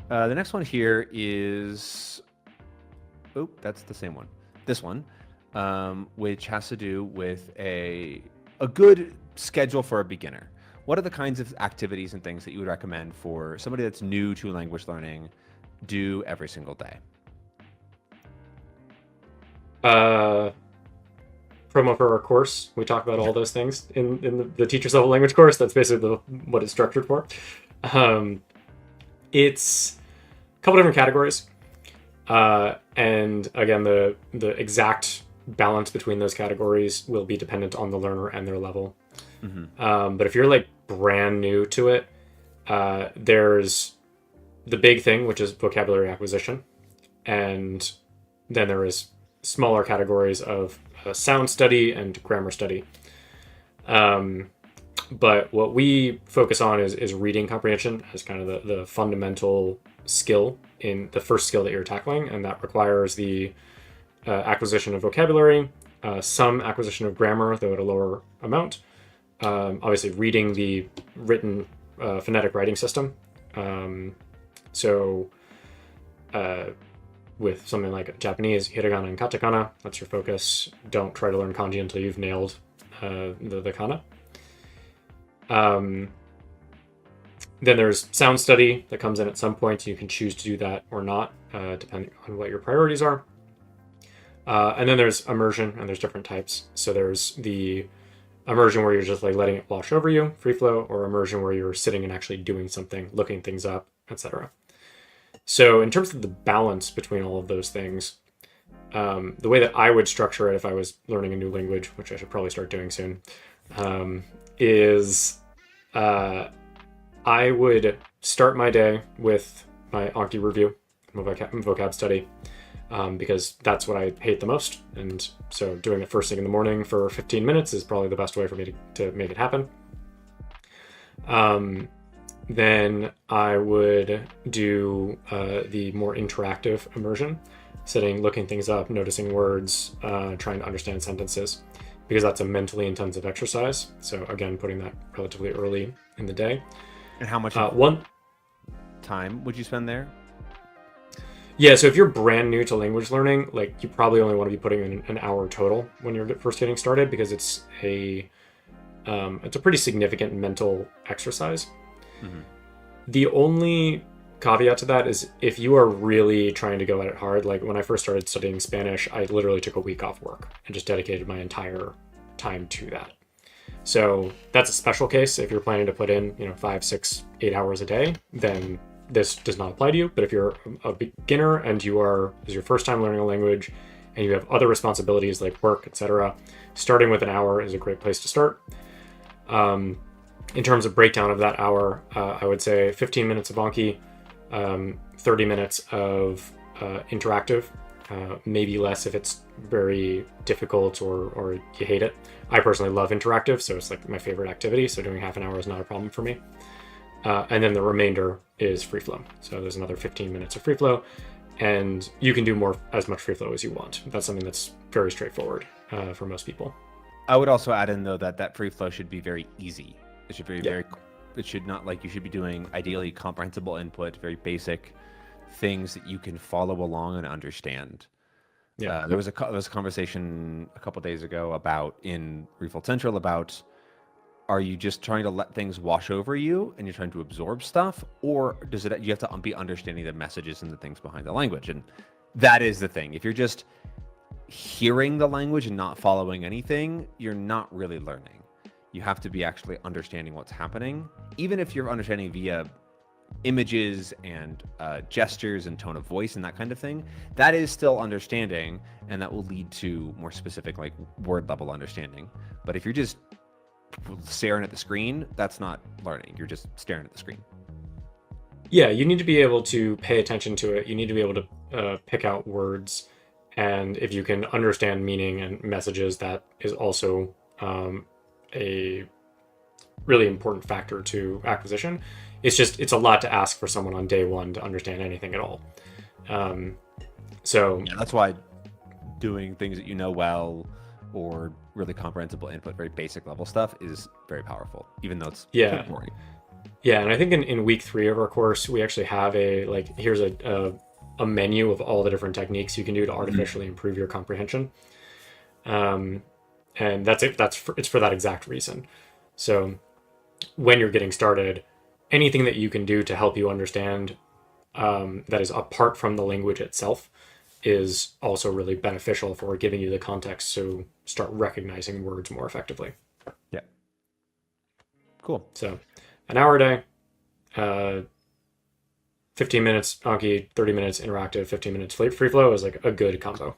The next one here is, oh, that's the same one. This one, which has to do with a good schedule for a beginner. What are the kinds of activities and things that you would recommend for somebody that's new to language learning do every single day? Uh, Promo for our course, we talk about all those things in the teacher's level language course. That's basically what it's structured for. Um, it's a couple different categories. And again, the exact balance between those categories will be dependent on the learner and their level. But if you're like brand new to it, there's the big thing, which is vocabulary acquisition. And then there is smaller categories of sound study and grammar study. But what we focus on is reading comprehension as kind of the fundamental skill in the first skill that you're tackling, and that requires the acquisition of vocabulary, some acquisition of grammar, though at a lower amount. Obviously, reading the written phonetic writing system. So, with something like Japanese, hiragana and katakana, that's your focus. Don't try to learn kanji until you've nailed the kana. Then there's sound study that comes in at some point. You can choose to do that or not, depending on what your priorities are. And then there's immersion, and there's different types. So there's the immersion where you're just like letting it wash over you, free flow, or immersion where you're sitting and actually doing something, looking things up, etc. So in terms of the balance between all of those things, the way that I would structure it if I was learning a new language, which I should probably start doing soon, is I would start my day with my Anki review, my vocab study, because that's what I hate the most. And so doing it first thing in the morning for 15 minutes is probably the best way for me to make it happen. Then I would do the more interactive immersion, sitting, looking things up, noticing words, trying to understand sentences, because that's a mentally intensive exercise. So again, putting that relatively early in the day. And how much time would you spend there? Yeah, so if you're brand new to language learning, like you probably only want to be putting in an hour total when you're first getting started, because it's a pretty significant mental exercise. Mm-hmm. The only caveat to that is if you are really trying to go at it hard. Like when I first started studying Spanish, I literally took a week off work and just dedicated my entire time to that. So that's a special case. If you're planning to put in 5, 6, 8 hours a day, then this does not apply to you. But if you're a beginner and this is your first time learning a language and you have other responsibilities like work, etc., starting with an hour is a great place to start. In terms of breakdown of that hour, I would say 15 minutes of Anki, 30 minutes of interactive, maybe less if it's very difficult or you hate it. I personally love interactive, so it's like my favorite activity, so doing half an hour is not a problem for me. And then the remainder is free flow. So there's another 15 minutes of free flow, and you can do as much free flow as you want. That's something that's very straightforward for most people. I would also add in though that free flow should be very easy. It should be it should not, like, you should be doing ideally comprehensible input, very basic things that you can follow along and understand. Yeah, there was a conversation a couple days ago in Refold Central about, are you just trying to let things wash over you and you're trying to absorb stuff, or you have to be understanding the messages and the things behind the language? And that is the thing. If you're just hearing the language and not following anything, you're not really learning. You have to be actually understanding what's happening, even if you're understanding via images and gestures and tone of voice and that kind of thing. That is still understanding, and that will lead to more specific, like, word level understanding. But if you're just staring at the screen, that's not learning. You're just staring at the screen. Yeah, you need to be able to pay attention to it. You need to be able to pick out words, and if you can understand meaning and messages, that is also a really important factor to acquisition. It's a lot to ask for someone on day one to understand anything at all. So yeah, that's why doing things that you know well, or really comprehensible input, very basic level stuff, is very powerful, even though it's boring. Yeah, and I think in week 3 of our course, we actually have here's a menu of all the different techniques you can do to artificially improve your comprehension. Um, and that's it. It's for that exact reason. So when you're getting started, anything that you can do to help you understand that is apart from the language itself is also really beneficial for giving you the context to start recognizing words more effectively. Yeah. Cool. So an hour a day, uh, 15 minutes Anki, 30 minutes interactive, 15 minutes free flow is like a good combo.